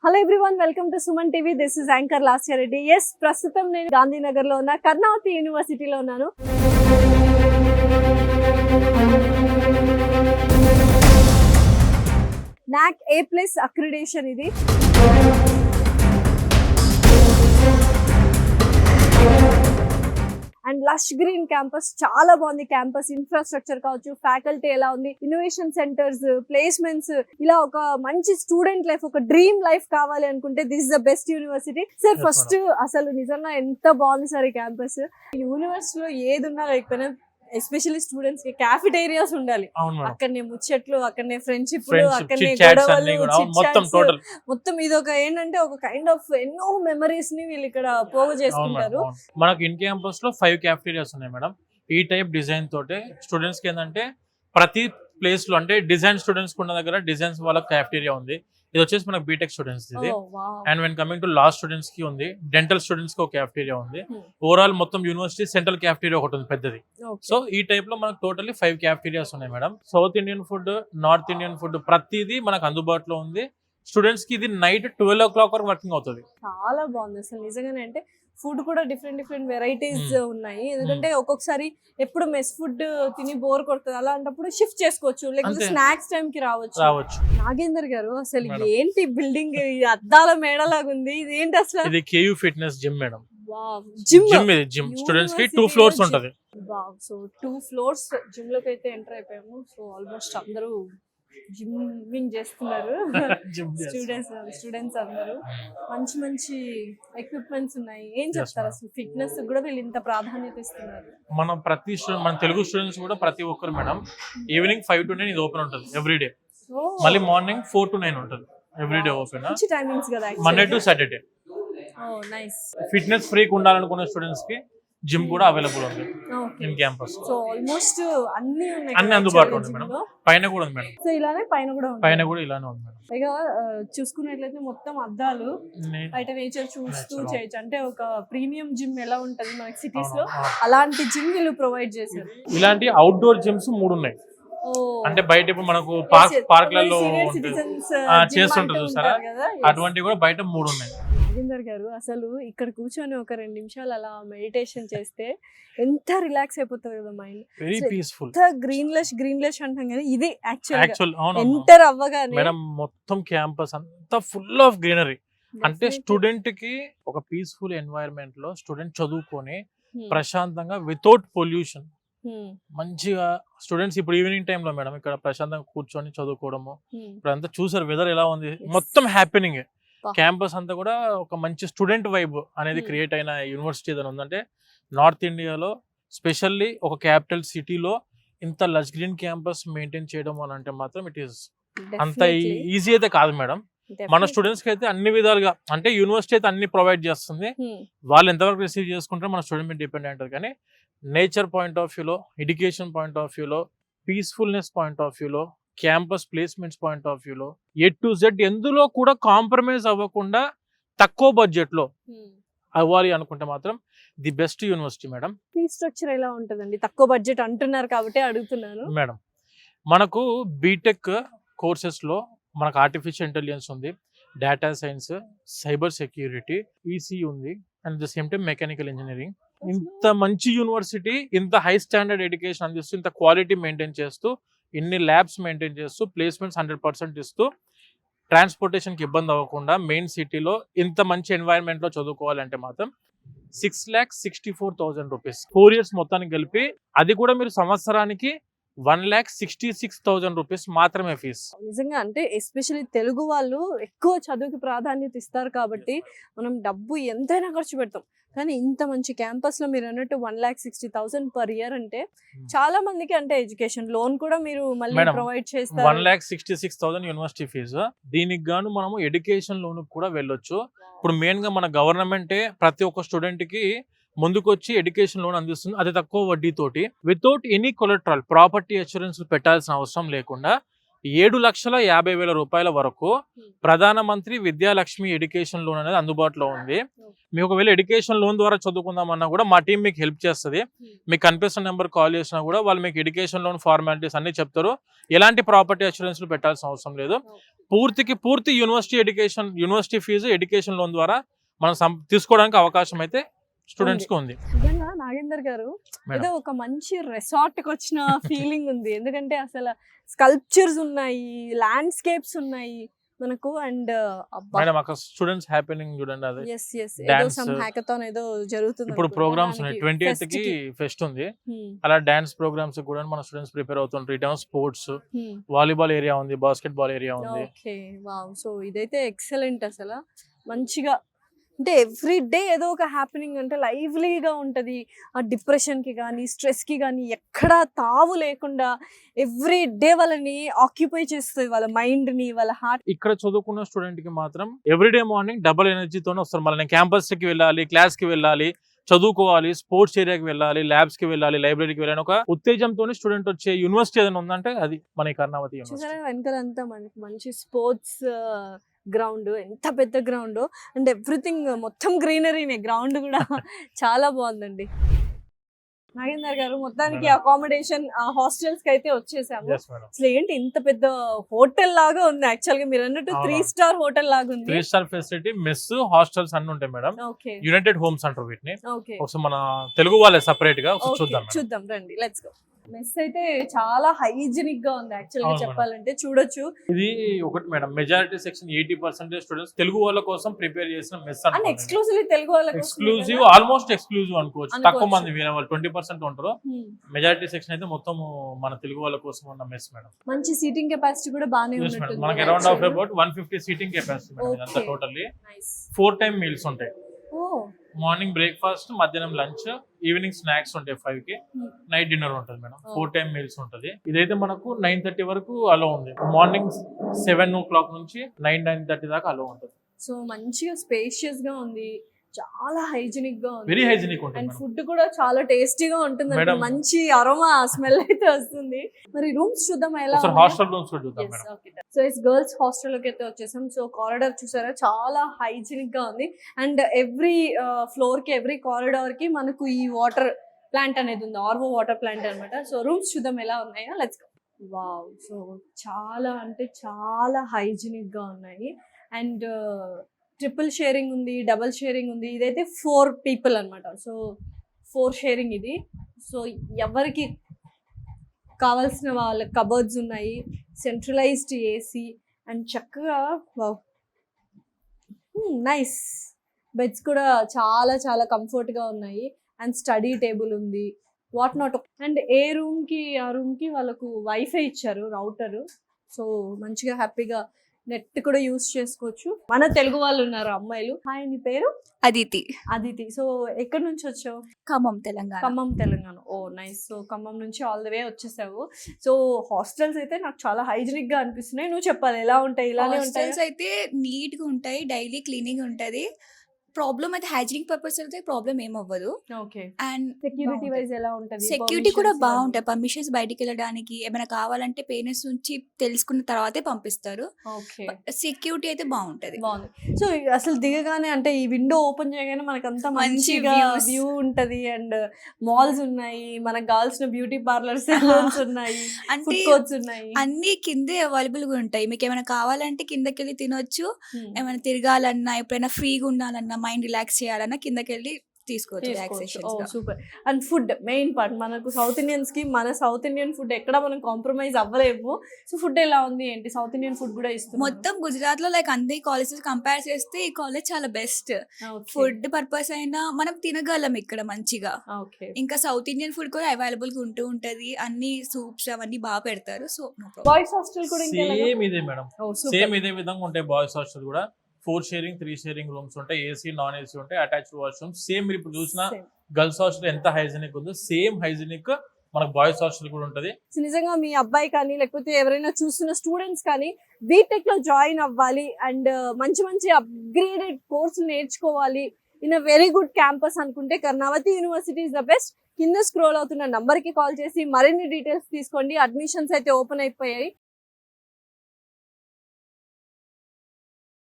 Hello everyone, welcome to Suman TV. This is anchor Lasya Reddy. Yes, ప్రస్తుతం నేను గాంధీనగర్ లో ఉన్న కర్ణావతి యూనివర్సిటీలో ఉన్నాను. NAAC A+ అక్రిడేషన్ ఇది. అండ్ లష్ గ్రీన్ క్యాంపస్, చాలా బాగుంది. క్యాంపస్ ఇన్ఫ్రాస్ట్రక్చర్ కావచ్చు, ఫ్యాకల్టీ ఎలా ఉంది, ఇన్నోవేషన్ సెంటర్స్, ప్లేస్మెంట్స్, ఇలా ఒక మంచి స్టూడెంట్ లైఫ్, ఒక డ్రీమ్ లైఫ్ కావాలి అనుకుంటే this is the best university. Sir, first అసలు నిజంగా ఎంత బాగుంది సార్ ఈ క్యాంపస్. యూనివర్సిటీలో ఏది ఉన్నా లేకపోయినా ఎస్పెషల్లీ స్టూడెంట్స్ కి క్యాఫిటేరియాస్ ఉండాలి. అక్కడనే ముచ్చట్లు, అక్కడనే ఫ్రెండ్షిప్, అక్కడనే గొడవలు, మొత్తం ఇది ఒక ఏంటంటే ఒక కైండ్ ఆఫ్ ఎన్నో మెమరీస్ ని వీళ్ళు ఇక్కడ పోగు చేసుకుంటారు. మనకు ఇన్ క్యాంపస్ లో 5 క్యాఫిటేరియాస్ ఉన్నాయి మేడం. ఈ టైప్ డిజైన్ తోటి స్టూడెంట్స్ కి ఏంటంటే ప్రతి ప్లేస్ లో అంటే డిజైన్ స్టూడెంట్స్ ఉన్న దగ్గర డిజైన్స్ వాళ్ళ క్యాఫిటేరియా ఉంది. ఇది వచ్చేసి మనకు బీటెక్ స్టూడెంట్స్ ఇది. And when coming to law students కి ఉంది, డెంటల్ స్టూడెంట్స్ కి ఒక క్యాఫిటేరియా ఉంది. ఓవరాల్ మొత్తం యూనివర్సిటీ సెంట్రల్ క్యాఫిటేరియా ఒకటి ఉంది పెద్దది. సో ఈ టైప్ లో మనకు టోటల్లీ 5 క్యాఫిటేరియాస్ ఉన్నాయి madam. South Indian food, north Indian food ప్రతిదీ మనకు అందుబాటులో ఉంది. స్టూడెంట్స్ కి ఇది నైట్ 12 o'clock వరకు వర్కింగ్ అవుతుంది. చాలా బాగుంది అసలు నిజంగానే. అంటే ఫుడ్ కూడా డిఫరెంట్ వెరైటీస్ ఉన్నాయి. ఎందుకంటే ఒక్కొక్కసారి ఎప్పుడు మెస్ ఫుడ్ తిని బోర్ కొడుతుంది, అలాంటప్పుడు షిఫ్ట్ చేసుకోవచ్చు, లేకపోతే స్నాక్స్ టైం కి రావచ్చు. నాగేందర్ గారు, అసలు ఏంటి బిల్డింగ్ అద్దాల మేడలాగా ఉంది, ఇది ఏంటి అసలు? ఇది KU fitness gym madam. Gym students కి 2 floors ఉంటది. సో 2 floors జిమ్ లోకి అయితే ఎంటర్ అయిపోయాము. సో ఆల్మోస్ట్ అందరూ జిమ్మింగ్ చేస్తున్నారు. స్టూడెంట్స్ అందరూ మంచి ఎక్విప్మెంట్స్ ఉన్నాయి. ఏం చెప్తారు అసలు ఫిట్నెస్ కూడా వీళ్ళు ఇంత ప్రాధాన్యత ఇస్తున్నారు? మన తెలుగు స్టూడెంట్స్ కూడా ప్రతి ఒక్కరు మేడం ఈవినింగ్ 5 to 9 ఇది ఓపెన్ ఉంటుంది ఎవ్రీడే. మళ్ళీ మార్నింగ్ 4 to 9 ఉంటుంది ఎవ్రీడే ఓపెన్. మంచి టైమింగ్స్ కదా, Monday to Saturday. Fitness freak ఉండాలనుకునే స్టూడెంట్స్ కి జిమ్ కూడా అవైలబుల్ ఉంది ఇన్ క్యాంపస్. సో ఆల్మోస్ట్ అన్ని అందుబాటులో ఉంది మేడం. పైన కూడా ఉంది మేడం. సో ఇలానే పైన కూడా ఇలానే ఉంది మేడం. పైగా చూసుకున్నట్లయితే మొత్తం అద్దాలు, బయట నేచర్ చూస్తూ చేయొచ్చు. అంటే ఒక ప్రీమియం జిమ్ ఎలా ఉంటది మనకి సిటీస్ లో, అలాంటి జిమ్ వీళ్ళు ప్రొవైడ్ చేశారు. ఇలాంటి అవుట్డోర్ జిమ్స్ 3 ఉన్నాయి. అంటే బయట ఇప్పుడు మనకు పార్క్లలో చేస్తుంటారు చూసారా, అటువంటి కూడా బయట 3 ఉన్నాయి. రాజేందర్ గారు, అసలు ఇక్కడ కూర్చొని ఒక 2 నిమిషాలు అలా మెడిటేషన్ చేస్తే ఎంత రిలాక్స్ అయిపోతుంది కదా మైండ్. Very peaceful. గ్రీన్లెస్ అంటాం కదా, ఇది యాక్చువల్ ఎంటర్ అవ్వగానే మేడం మొత్తం క్యాంపస్ అంతా ఫుల్ ఆఫ్ గ్రీనరీ. అంటే స్టూడెంట్ కి ఒక పీస్ఫుల్ ఎన్వైరన్మెంట్ లో స్టూడెంట్ చదువుకొని ప్రశాంతంగా వితౌట్ పొల్యూషన్ మంచిగా స్టూడెంట్స్ ఇప్పుడు ఈవినింగ్ టైమ్ లో మేడం ఇక్కడ ప్రశాంతంగా కూర్చొని చదువుకోవడము. ఇప్పుడు అంతా చూసారు వెదర్ ఎలా ఉంది, మొత్తం హ్యాపీనింగ్. క్యాంపస్ అంతా కూడా ఒక మంచి స్టూడెంట్ వైబ్ అనేది క్రియేట్ అయిన యూనివర్సిటీ ఏదైనా ఉందంటే నార్త్ ఇండియాలో, స్పెషల్లీ ఒక క్యాపిటల్ సిటీలో ఇంత లష్ గ్రీన్ క్యాంపస్ మెయింటైన్ చేయడం అని అంటే మాత్రం ఇట్ ఈస్ అంత ఈజీ అయితే కాదు మేడం. మన స్టూడెంట్స్ కి అయితే అన్ని విధాలుగా, అంటే యూనివర్సిటీ అయితే అన్ని ప్రొవైడ్ చేస్తుంది. వాళ్ళు ఎంతవరకు రిసీవ్ చేసుకుంటారో మన స్టూడెంట్ మీద డిపెండ్ ఉంటుంది. కానీ నేచర్ పాయింట్ ఆఫ్ వ్యూలో, ఎడ్యుకేషన్ పాయింట్ ఆఫ్ వ్యూలో, పీస్ఫుల్నెస్ పాయింట్ ఆఫ్ వ్యూలో, క్యాంపస్ ప్లేస్మెంట్స్ పాయింట్ ఆఫ్ వ్యూలో, A to Z ఎందులో కూడా కాంప్రమైజ్ అవ్వకుండా తక్కువ బడ్జెట్ లో అవ్వాలి అనుకుంటే మాత్రం the best university madam. Fee structure ఎలా ఉంటుందండి? తక్కువ బడ్జెట్ అంటున్నారు కాబట్టి అడుగుతున్నాను మేడం. మనకు బీటెక్ కోర్సెస్ లో మనకు ఆర్టిఫిషియల్ ఇంటెలిజెన్స్ ఉంది, data science, cyber security, EC ఉంది, and the same time mechanical engineering. ఇంత మంచి యూనివర్సిటీ ఇంత హై స్టాండర్డ్ ఎడ్యుకేషన్ అందిస్తూ, ఇంత క్వాలిటీ మెయింటైన్ చేస్తూ, ఇన్ని ల్యాబ్స్ మెయింటైన్ చేస్తూ, ప్లేస్మెంట్స్ 100% ఇస్తూ, ట్రాన్స్పోర్టేషన్కి ఇబ్బంది అవ్వకుండా మెయిన్ సిటీలో ఇంత మంచి ఎన్వైరన్మెంట్లో చదువుకోవాలంటే మాత్రం 6,64,000 రూపీస్ 4 years మొత్తానికి కలిపి, అది కూడా మీరు సంవత్సరానికి 1,66,000 రూపీస్ మాత్రమే ఫీజు. నిజంగా అంటే ఎస్పెషల్లీ తెలుగు వాళ్ళు ఎక్కువ చదువుకి ప్రాధాన్యత ఇస్తారు కాబట్టి మనం డబ్బు ఎంతైనా ఖర్చు పెడతాం. కానీ ఇంత మంచి క్యాంపస్ లో మీరు అన్నట్టు 1,60,000 పర్ ఇయర్ అంటే చాలా మందికి, అంటే ఎడ్యుకేషన్ లోన్ కూడా మీరు మళ్ళీ ప్రొవైడ్ చేస్తారు. 1,66,000 యూనివర్సిటీ ఫీజు. దీనికి గాను మనము ఎడ్యుకేషన్ లోన్ కూడా వెళ్ళొచ్చు. ఇప్పుడు మెయిన్ గా మన గవర్నమెంటే ప్రతి ఒక్క స్టూడెంట్ కి ముందుకొచ్చి ఎడ్యుకేషన్ లోన్ అందిస్తుంది, అతి తక్కువ వడ్డీతోటి, without any collateral property assurance పెట్టాల్సిన అవసరం లేకుండా 7,50,000 రూపాయల వరకు ప్రధానమంత్రి విద్యాలక్ష్మి ఎడ్యుకేషన్ లోన్ అనేది అందుబాటులో ఉంది. మీకు ఒకవేళ ఎడ్యుకేషన్ లోన్ ద్వారా చదువుకుందామన్నా కూడా మా టీం మీకు హెల్ప్ చేస్తుంది. మీకు కనిపిస్తున్న నెంబర్ కాల్ చేసినా కూడా వాళ్ళు మీకు ఎడ్యుకేషన్ లోన్ ఫార్మాలిటీస్ అన్ని చెప్తారు. ఎలాంటి ప్రాపర్టీ అష్యూరెన్స్ పెట్టాల్సిన అవసరం లేదు. పూర్తి యూనివర్సిటీ ఫీజు ఎడ్యుకేషన్ లోన్ ద్వారా మనం తీసుకోవడానికి అవకాశం అయితే స్టూడెంట్స్ కి ఉంది. నిజంగా నాగేందర్ గారు ఏదో ఒక మంచి రిసార్ట్ కి వచ్చిన ఫీలింగ్ ఉంది. ఎందుకంటే అసలు స్కల్ప్చర్స్ ఉన్నాయి, ల్యాండ్స్కేప్స్ ఉన్నాయి మనకు. అండ్ మేడం అక్కడ స్టూడెంట్స్ హ్యాపెనింగ్ చూడండి. అది ఏదో సమ్ హ్యాకథాన్ ఏదో జరుగుతుంది. ఇప్పుడు ప్రోగ్రామ్స్ ఉన్నాయి. 28th కి ఫెస్ట్ ఉంది. అలా డాన్స్ ప్రోగ్రామ్స్ కూడా మన స్టూడెంట్స్ ప్రిపేర్ అవుతుంటారు. ఇటేమో స్పోర్ట్స్, వాలీబాల్ ఏరియా ఉంది, బాస్కెట్ బాల్ ఏరియా ఉంది. Okay, wow. సో ఇదైతే ఎక్సలెంట్. అసలు మంచిగా అంటే ఎవ్రీ డే ఏదో ఒక హ్యాపెనింగ్, అంటే లైవ్లీగా ఉంటుంది. ఆ డిప్రెషన్కి కానీ స్ట్రెస్కి కానీ ఎక్కడా తావు లేకుండా ఎవ్రీ డే వాళ్ళని ఆక్యుపై చేస్తుంది, వాళ్ళ మైండ్ని, వాళ్ళ హార్ట్. ఇక్కడ చదువుకున్న స్టూడెంట్ కి మాత్రం ఎవ్రీడే మార్నింగ్ డబుల్ ఎనర్జీతోనే వస్తారు. మళ్ళీ క్యాంపస్ కి వెళ్ళాలి, క్లాస్ కి వెళ్ళాలి, చదువుకోవాలి, స్పోర్ట్స్ ఏరియాకి వెళ్ళాలి, ల్యాబ్స్ కి వెళ్ళాలి, లైబ్రరీకి వెళ్ళాలి, ఒక ఉత్తేజంతో స్టూడెంట్ వచ్చే యూనివర్సిటీ ఏదైనా ఉందంటే అది మన కర్ణావతి యూనివర్సిటీ. వెనకాలంతా మనకి మంచి స్పోర్ట్స్ గ్రౌండ్, ఎంత పెద్ద గ్రౌండ్ అండ్ ఎవ్రీథింగ్ మొత్తం గ్రీనరీనే. గ్రౌండ్ కూడా చాలా బాగుందండి. నాగేందర్ గారు మొత్తానికి అకామిడేషన్ హాస్టల్స్ కి అయితే వచ్చేసాము. అసలు ఏంటి ఇంత పెద్ద హోటల్ లాగా ఉంది. యాక్చువల్ గా మీరు అన్నట్టు 3-star హోటల్ లాగా ఉంది. 3-star ఫెసిలిటీ, మెస్, హాస్టల్స్ అన్ని ఉంటాయి మేడం. యునైటెడ్ హోమ్స్ అంటారు వీటిని. ఒకసారి మన తెలుగు వాళ్ళే సపరేట్ గా చూద్దాం రండి, లెట్స్ గో. మెస్ అయితే చాలా హైజీనిక్ గా ఉంది. యాక్చువల్ గా చెప్పాలంటే చూడొచ్చు. ఇది ఒకటి madam, majority section 80% students Telugu వాళ్ళ కోసం ప్రిపేర్ చేసిన మెస్. ఎక్స్క్లూజివ్ తెలుగు వాళ్ళ ఎక్స్క్లూజివ్, ఆల్మోస్ట్ ఎక్స్క్లూజివ్ అనుకోవచ్చు. తక్కువ మంది వేరే వాళ్ళు 20% ఉంటారు. మెజారిటీ సెక్షన్ అయితే మొత్తం మన తెలుగు వాళ్ళ కోసం ఉన్న మెస్ మేడం. మంచి సీటింగ్ కెపాసిటీ కూడా బాగానే ఉంది. మనకి around of about 150 seating capacity madam. ఇదంతా టోటల్లీ 4 టైమ్ మీల్స్ ఉంటాయి. మార్నింగ్ బ్రేక్ఫాస్ట్, మధ్యాహ్నం లంచ్, ఈవినింగ్ స్నాక్స్ ఉంటాయి 5 కి, నైట్ డిన్నర్ ఉంటుంది మేడం. 4 టైమ్ మీల్స్ ఉంటుంది. ఇదైతే మనకు 9:30 వరకు అలో ఉంది. మార్నింగ్ 7 o'clock నుంచి 9-9:30 దాకా అలో ఉంటుంది. సో మంచిగా స్పేషియస్ గా ఉంది, చాలా హైజీనిక్ గా ఉంది, వెరీ హైజీనిక్ ఉంటుంది. అండ్ ఫుడ్ కూడా చాలా టేస్టీగా ఉంటుంది. మంచి అరోమా స్మెల్ అయితే వస్తుంది. మరి రూమ్స్ చూద్దాం ఎలా. హాస్టల్ రూమ్స్ చూద్దాం madam. So it's girls hostel లోకి అయితే వచ్చేసాం. సో కారిడార్ చూసారా, చాలా హైజీనిక్ గా ఉంది. అండ్ ఎవ్రీ ఫ్లోర్ కి, ఎవ్రీ కారిడార్ కి మనకు ఈ వాటర్ ప్లాంట్ అనేది ఉంది, ఆర్వో వాటర్ ప్లాంట్ అన్నమాట. సో రూమ్స్ చూద్దాం ఎలా ఉన్నాయో, లెట్స్ గో. వావ్. సో చాలా అంటే చాలా హైజీనిక్ గా ఉన్నాయి. అండ్ ట్రిపుల్ షేరింగ్ ఉంది, డబల్ షేరింగ్ ఉంది. ఇదైతే 4 people అన్నమాట. సో 4 షేరింగ్ ఇది. సో ఎవరికి కావాల్సిన వాళ్ళ కబర్డ్స్ ఉన్నాయి, సెంట్రలైజ్డ్ ఏసీ, అండ్ చక్కగా నైస్ బెడ్స్ కూడా చాలా చాలా కంఫర్ట్ గా ఉన్నాయి. అండ్ స్టడీ టేబుల్ ఉంది, what not. And A room కి ఆ రూమ్ కి వాళ్ళకు వైఫై ఇచ్చారు, రౌటర్. సో మంచిగా హ్యాపీగా నెట్ కూడా యూస్ చేసుకోవచ్చు. మన తెలుగు వాళ్ళు ఉన్నారు అమ్మాయిలు. హాయ్, నీ పేరు? అదితి. సో ఎక్కడి నుంచి వచ్చావు? ఖమ్మం, తెలంగాణ. ఓ నైస్. సో ఖమ్మం నుంచి ఆల్ ద వే వచ్చేసావు. సో హాస్టల్స్ అయితే నాకు చాలా హైజీనిక్ గా అనిపిస్తున్నాయి. నువ్వు చెప్పాలి ఎలా ఉంటాయి? ఇలానే ఉంటాయి. హాస్టల్స్ అయితే నీట్ గా ఉంటాయి, డైలీ క్లీనింగ్ ఉంటది. ప్రాబ్లమ్ అయితే హైజీనిక్ పర్పస్ అయితే ప్రాబ్లం ఏమవ్వదు. ఓకే. అండ్ సెక్యూరిటీ వైజ్ ఎలా ఉంటది? సెక్యూరిటీ కూడా బాగుంటాయి. పర్మిషన్స్ బయటికి వెళ్ళడానికి ఏమైనా కావాలంటే పేరెంట్స్ నుంచి తెలుసుకున్న తర్వాతే పంపిస్తారు. ఓకే. సెక్యూరిటీ అయితే బాగుంటది. సో అసలు దిగగానే అంటే ఈ విండో ఓపెన్ చేయగానే మనకంతా మంచిగా వ్యూ ఉంటది. అండ్ మాల్స్ ఉన్నాయి, మనకు కావాల్సిన బ్యూటీ పార్లర్స్ ఉన్నాయి, ఫుడ్ కోర్ట్స్ ఉన్నాయి, అన్ని కిందే అవైలబుల్ గా ఉంటాయి. మీకు ఏమైనా కావాలంటే కిందకి వెళ్ళి తినొచ్చు. ఏమైనా తిరగాలన్నా, ఎప్పుడైనా ఫ్రీగా ఉండాలన్నా, మైండ్ రిలాక్స్ చేయాలన్నా కిందకి వెళ్ళి తీసుకోవచ్చు. Super. And food main part. మనకు సౌత్ ఇండియన్స్ కి మన సౌత్ ఇండియన్ ఫుడ్ ఎక్కడ మనం కాంప్రమైజ్ అవ్వలేము. సో ఫుడ్ ఎలా ఉంది ఏంటి? సౌత్ ఇండియన్ ఫుడ్ కూడా ఇస్తుంది మొత్తం గుజరాత్ లో. లైక్ అన్ని కాలేజెస్ కంపేర్ చేస్తే ఈ కాలేజ్ చాలా బెస్ట్. ఫుడ్ పర్పస్ అయినా మనం తినగలం ఇక్కడ మంచిగా. ఇంకా సౌత్ ఇండియన్ ఫుడ్ కూడా అవైలబుల్ గా ఉంటది. అన్ని సూప్స్ అవన్నీ బాగా పెడతారు. సో బాయ్స్ హాస్టల్ కూడా సేమ్ ఇదే మేడం. సేమ్ ఇదే విధంగా ఉంటాయి బాయ్స్ హాస్టల్ కూడా. 4 షేరింగ్, 3 షేరింగ్ రూమ్స్ ఉంటాయి. ఏసీ, నాన్ ఏసీ ఉంటాయి, అటాచ్డ్ వాష్రూమ్. సేమ్ మీరు ఇప్పుడు చూసిన గర్ల్స్ హాస్టల్ ఎంత హైజీనిక్ ఉందో సేమ్ హైజీనిక్ మనకు బాయ్స్ హాస్టల్ కూడా ఉంటది. నిజంగా మీ అబ్బాయి కానీ లేకపోతే ఎవరైనా చూస్తున్న స్టూడెంట్స్ కానీ బీటెక్ లో జాయిన్ అవ్వాలి అండ్ మంచి మంచి అప్గ్రేడెడ్ కోర్సులు నేర్చుకోవాలి in a very good campus అనుకుంటే Karnavati university is the best. కింద స్క్రోల్ అవుతున్న నంబర్ కి కాల్ చేసి మరిన్ని డీటెయిల్స్ తీసుకోండి. అడ్మిషన్స్ అయితే ఓపెన్ అయిపోయాయి.